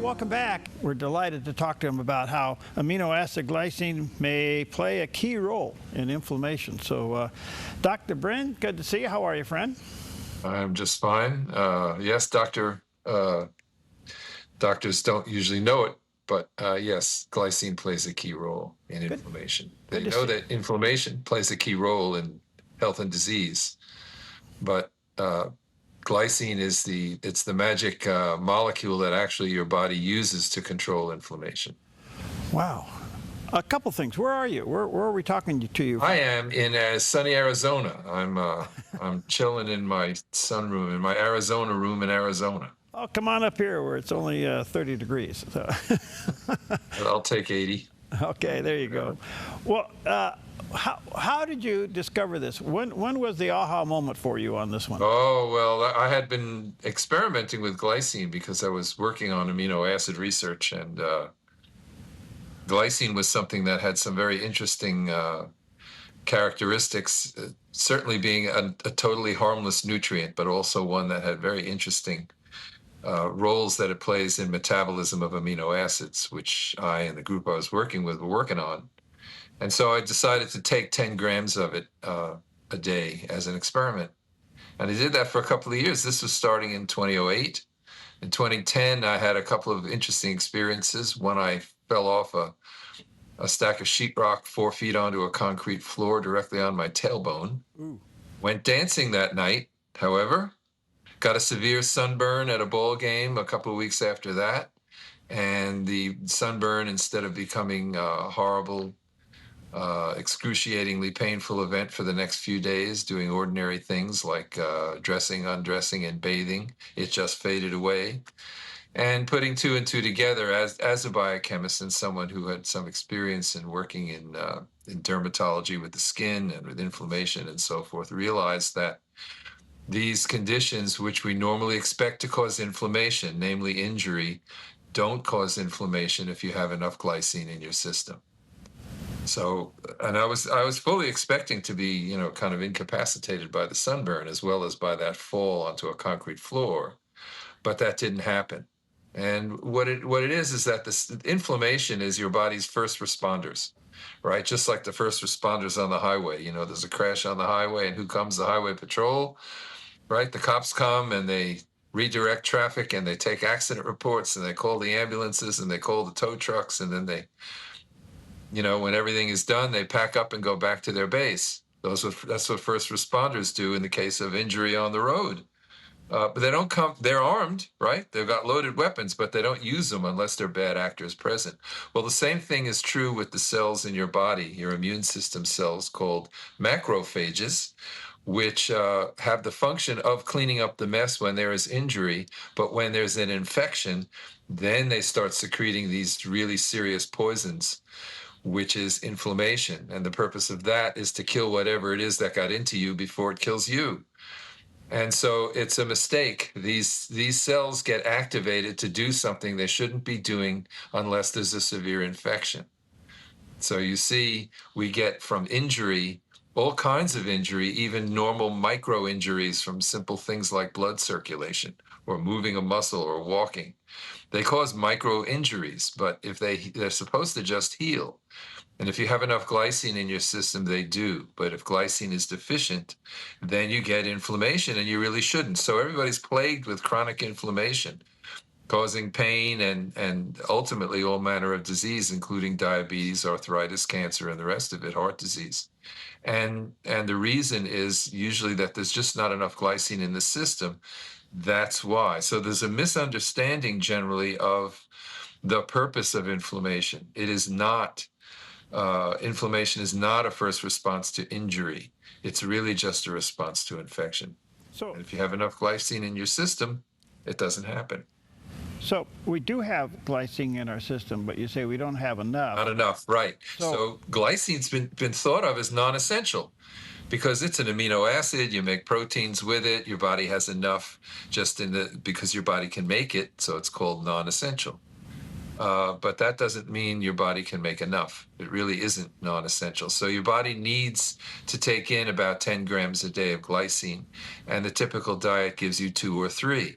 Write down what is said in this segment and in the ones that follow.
welcome back. We're delighted to talk to him about how amino acid glycine may play a key role in inflammation. So, Dr. Brind, good to see you. How are you, friend? I'm just fine. Yes, doctors don't usually know it, but yes, glycine plays a key role in inflammation. They know that inflammation plays a key role in health and disease, but glycine is the magic molecule that actually your body uses to control inflammation. Wow. A couple things. Where are you? Where are we talking to you from? I am in sunny Arizona. I'm chilling in my sunroom, in my Arizona room in Arizona. Oh, come on up here where it's only 30 degrees. So. I'll take 80. Okay, there you go. Well, how did you discover this? When was the aha moment for you on this one? Oh, well, I had been experimenting with glycine because I was working on amino acid research, and glycine was something that had some very interesting characteristics, certainly being a totally harmless nutrient, but also one that had very interesting roles that it plays in metabolism of amino acids, which I and the group I was working with were working on. And so I decided to take 10 grams of it a day as an experiment. And I did that for a couple of years. This was starting in 2008. In 2010, I had a couple of interesting experiences. One, I fell off a stack of sheetrock 4 feet onto a concrete floor directly on my tailbone. Ooh. Went dancing that night, however. Got a severe sunburn at a ball game a couple of weeks after that. And the sunburn, instead of becoming a horrible, excruciatingly painful event for the next few days, doing ordinary things like dressing, undressing, and bathing, it just faded away. And putting two and two together as a biochemist and someone who had some experience in working in dermatology with the skin and with inflammation and so forth, realized that these conditions, which we normally expect to cause inflammation, namely injury, don't cause inflammation if you have enough glycine in your system. So, and I was fully expecting to be, kind of incapacitated by the sunburn as well as by that fall onto a concrete floor, but that didn't happen. And what it is that this inflammation is your body's first responders, right? Just like the first responders on the highway. There's a crash on the highway, and who comes? The highway patrol, right? The cops come and they redirect traffic and they take accident reports and they call the ambulances and they call the tow trucks, and then they, when everything is done, they pack up and go back to their base. That's what first responders do in the case of injury on the road. But they don't come, they're armed, right? They've got loaded weapons, but they don't use them unless they're bad actors present. Well, the same thing is true with the cells in your body, your immune system cells called macrophages, which have the function of cleaning up the mess when there is injury. But when there's an infection, then they start secreting these really serious poisons, which is inflammation. And the purpose of that is to kill whatever it is that got into you before it kills you. And so it's a mistake. These cells get activated to do something they shouldn't be doing unless there's a severe infection. So you see, we get from injury, all kinds of injury, even normal micro injuries from simple things like blood circulation or moving a muscle or walking. They cause micro injuries, but if they're supposed to just heal. And if you have enough glycine in your system, they do. But if glycine is deficient, then you get inflammation, and you really shouldn't. So everybody's plagued with chronic inflammation, causing pain and ultimately all manner of disease, including diabetes, arthritis, cancer, and the rest of it, heart disease. And the reason is usually that there's just not enough glycine in the system. That's why. So there's a misunderstanding generally of the purpose of inflammation. It is not. Inflammation is not a first response to injury. It's really just a response to infection. So, and if you have enough glycine in your system, it doesn't happen. So we do have glycine in our system, but you say we don't have enough. Not enough, right. So glycine's been thought of as non-essential because it's an amino acid. You make proteins with it. Your body has enough because your body can make it, so it's called non-essential. But that doesn't mean your body can make enough. It really isn't non-essential. So your body needs to take in about 10 grams a day of glycine, and the typical diet gives you 2 or 3.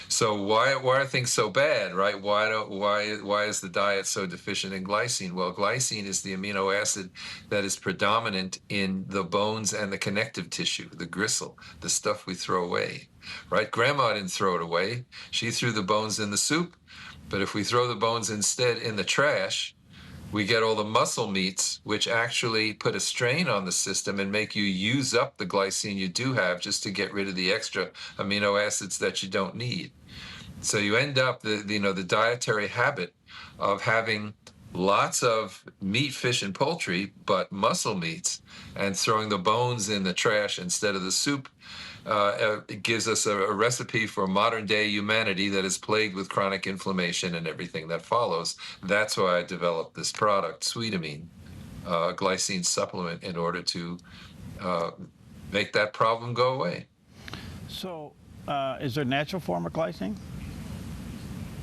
So why are things so bad, right? Why is the diet so deficient in glycine? Well, glycine is the amino acid that is predominant in the bones and the connective tissue, the gristle, the stuff we throw away, right? Grandma didn't throw it away. She threw the bones in the soup. But if we throw the bones instead in the trash, we get all the muscle meats, which actually put a strain on the system and make you use up the glycine you do have just to get rid of the extra amino acids that you don't need. So you end up the dietary habit of having lots of meat, fish, and poultry, but muscle meats, and throwing the bones in the trash instead of the soup. It gives us a recipe for modern day humanity that is plagued with chronic inflammation and everything that follows. That's why I developed this product, Sweetamine, a glycine supplement, in order to make that problem go away. So, is there a natural form of glycine?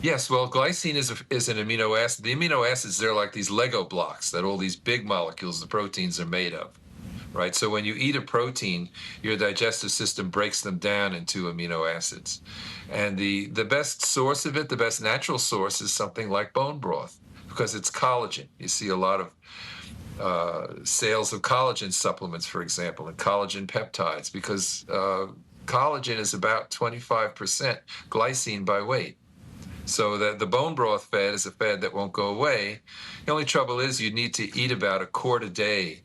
Yes, well, glycine is an amino acid. The amino acids, they're like these Lego blocks that all these big molecules, the proteins, are made of, right? So when you eat a protein, your digestive system breaks them down into amino acids. And the best source of it, the best natural source, is something like bone broth, because it's collagen. You see a lot of sales of collagen supplements, for example, and collagen peptides, because collagen is about 25% glycine by weight. So the bone broth fat is a fat that won't go away. The only trouble is you need to eat about a quart a day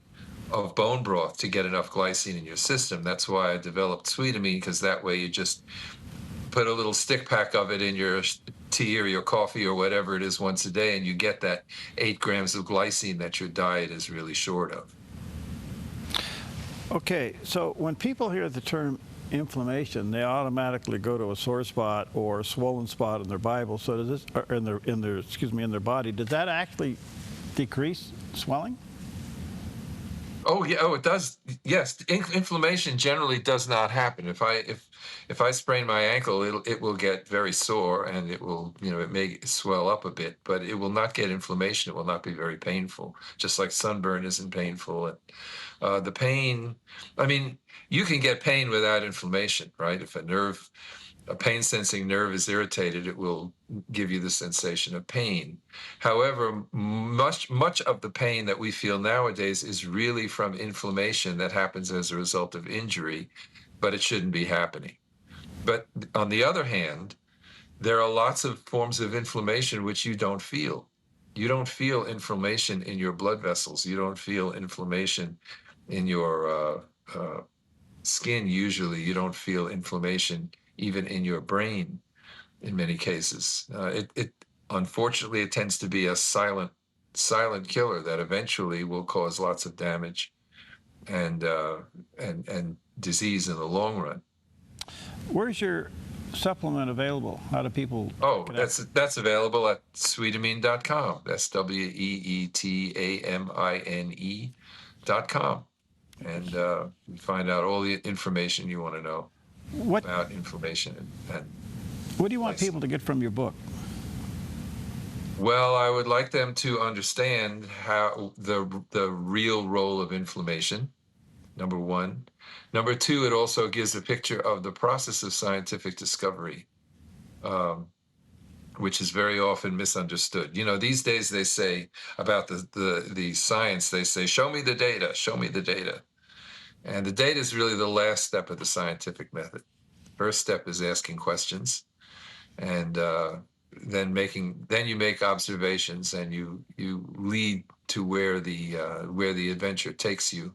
of bone broth to get enough glycine in your system. That's why I developed Sweetamine, because that way you just put a little stick pack of it in your tea or your coffee or whatever it is once a day, and you get that 8 grams of glycine that your diet is really short of. Okay, so when people hear the term inflammation, they automatically go to a sore spot or a swollen spot in their Bible. So does this, or in their body, does that actually decrease swelling? Oh yeah, oh it does. Yes, inflammation generally does not happen. If I sprain my ankle, it will get very sore, and it will, it may swell up a bit, but it will not get inflammation. It will not be very painful. Just like sunburn isn't painful. And the pain, I mean, you can get pain without inflammation, right? If a pain-sensing nerve is irritated, it will give you the sensation of pain. However, much of the pain that we feel nowadays is really from inflammation that happens as a result of injury, but it shouldn't be happening. But on the other hand, there are lots of forms of inflammation which you don't feel. You don't feel inflammation in your blood vessels. You don't feel inflammation in your skin usually. You don't feel inflammation even in your brain in many cases. Unfortunately, it tends to be a silent killer that eventually will cause lots of damage and disease in the long run. Where's your supplement available? How do people? Oh, that's available at Sweetamine.com. That's WEETAMINE.com. And you find out all the information you want to know about inflammation and what do you want people to get from your book? Well, I would like them to understand how the real role of inflammation, number one. Number two, it also gives a picture of the process of scientific discovery, which is very often misunderstood. These days they say about the science, they say, show me the data, show me the data. And the data is really the last step of the scientific method. First step is asking questions, and then you make observations, and you lead to where the adventure takes you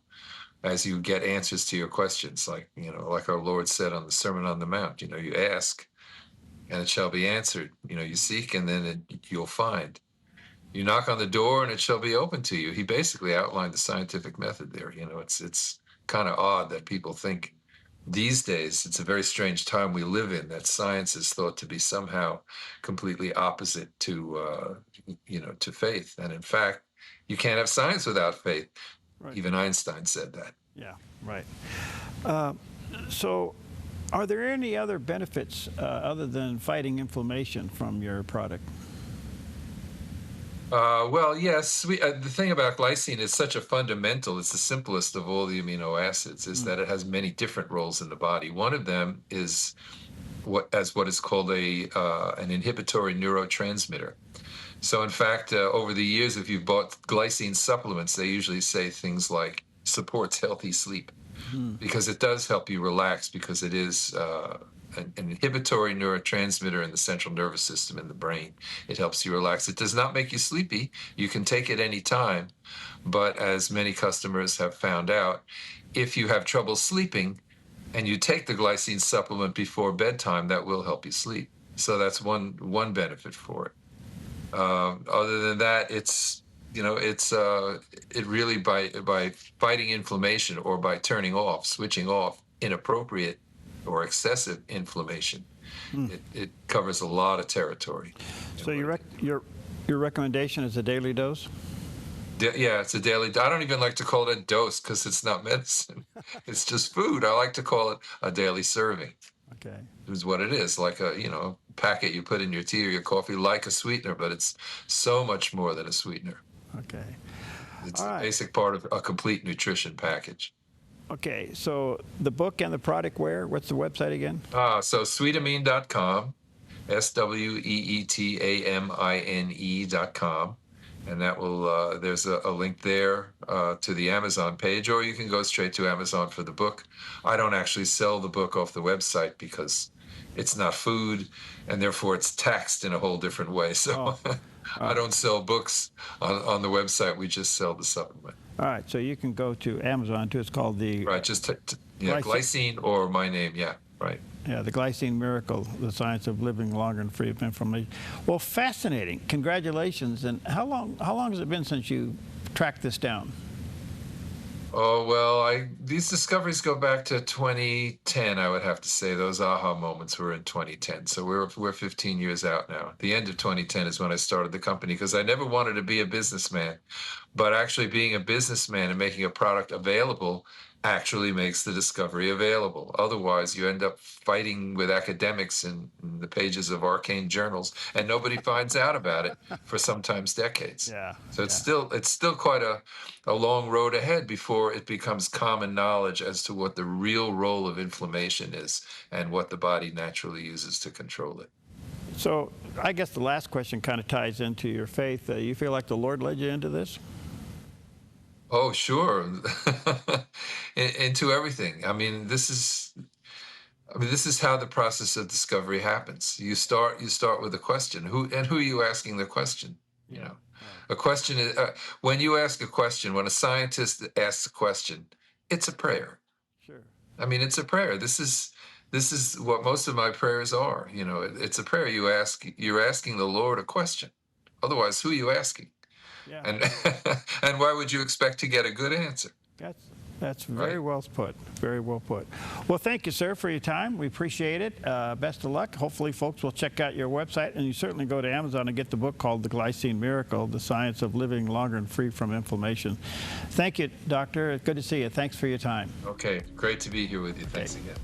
as you get answers to your questions. Like our Lord said on the Sermon on the Mount, you ask and it shall be answered. You seek and then you'll find. You knock on the door and it shall be open to you. He basically outlined the scientific method there. It's kind of odd that people think these days, it's a very strange time we live in, that science is thought to be somehow completely opposite to faith. And in fact, you can't have science without faith. Right. Even Einstein said that. Yeah, right. So are there any other benefits other than fighting inflammation from your product? Well, yes. The thing about glycine is such a fundamental, it's the simplest of all the amino acids, is that it has many different roles in the body. One of them is what is called an inhibitory neurotransmitter. So in fact, over the years, if you've bought glycine supplements, they usually say things like supports healthy sleep, because it does help you relax, because it is an inhibitory neurotransmitter in the central nervous system in the brain. It helps you relax. It does not make you sleepy. You can take it any time, but as many customers have found out, if you have trouble sleeping and you take the glycine supplement before bedtime, that will help you sleep. So that's one benefit for it. Other than that, it's it really, by fighting inflammation, or by switching off inappropriate or excessive inflammation, it covers a lot of territory. So your recommendation is a daily dose? Yeah, it's a daily. I don't even like to call it a dose, because it's not medicine. It's just food. I like to call it a daily serving. Okay. Is what it is, like a packet you put in your tea or your coffee, like a sweetener, but it's so much more than a sweetener. Okay. It's All a right. basic part of a complete nutrition package. Okay, so the book and the product where? What's the website again? So Sweetamine.com, SWEETAMINE.com, and that will there's a link there to the Amazon page, or you can go straight to Amazon for the book. I don't actually sell the book off the website because it's not food, and therefore it's taxed in a whole different way. So I don't sell books on the website. We just sell the supplement. All right, so you can go to Amazon too. It's called the Just glycine, or my name. Yeah, right. Yeah, the Glycine Miracle, the science of living longer and free of inflammation. Well, fascinating. Congratulations. And how long has it been since you tracked this down? Oh, well, these discoveries go back to 2010, I would have to say. Those aha moments were in 2010. So we're 15 years out now. The end of 2010 is when I started the company, because I never wanted to be a businessman. But actually being a businessman and making a product available actually makes the discovery available. Otherwise, you end up fighting with academics in the pages of arcane journals, and nobody finds out about it for sometimes decades. Yeah. So it's still quite a long road ahead before it becomes common knowledge as to what the real role of inflammation is and what the body naturally uses to control it. So I guess the last question kind of ties into your faith. You feel like the Lord led you into this? Oh, sure. Into everything. I mean, this is how the process of discovery happens. You start with a question. Who are you asking the question? You know, a question is when you ask a question. When a scientist asks a question, it's a prayer. Sure. I mean, it's a prayer. This is what most of my prayers are. You know, it's a prayer. You're asking the Lord a question. Otherwise, who are you asking? Yeah. And and why would you expect to get a good answer? That's very well put. Very well put. Well, thank you, sir, for your time. We appreciate it. Best of luck. Hopefully, folks will check out your website, and you certainly go to Amazon and get the book called The Glycine Miracle, The Science of Living Longer and Free from Inflammation. Thank you, Doctor. Good to see you. Thanks for your time. Okay, great to be here with you. Thanks again.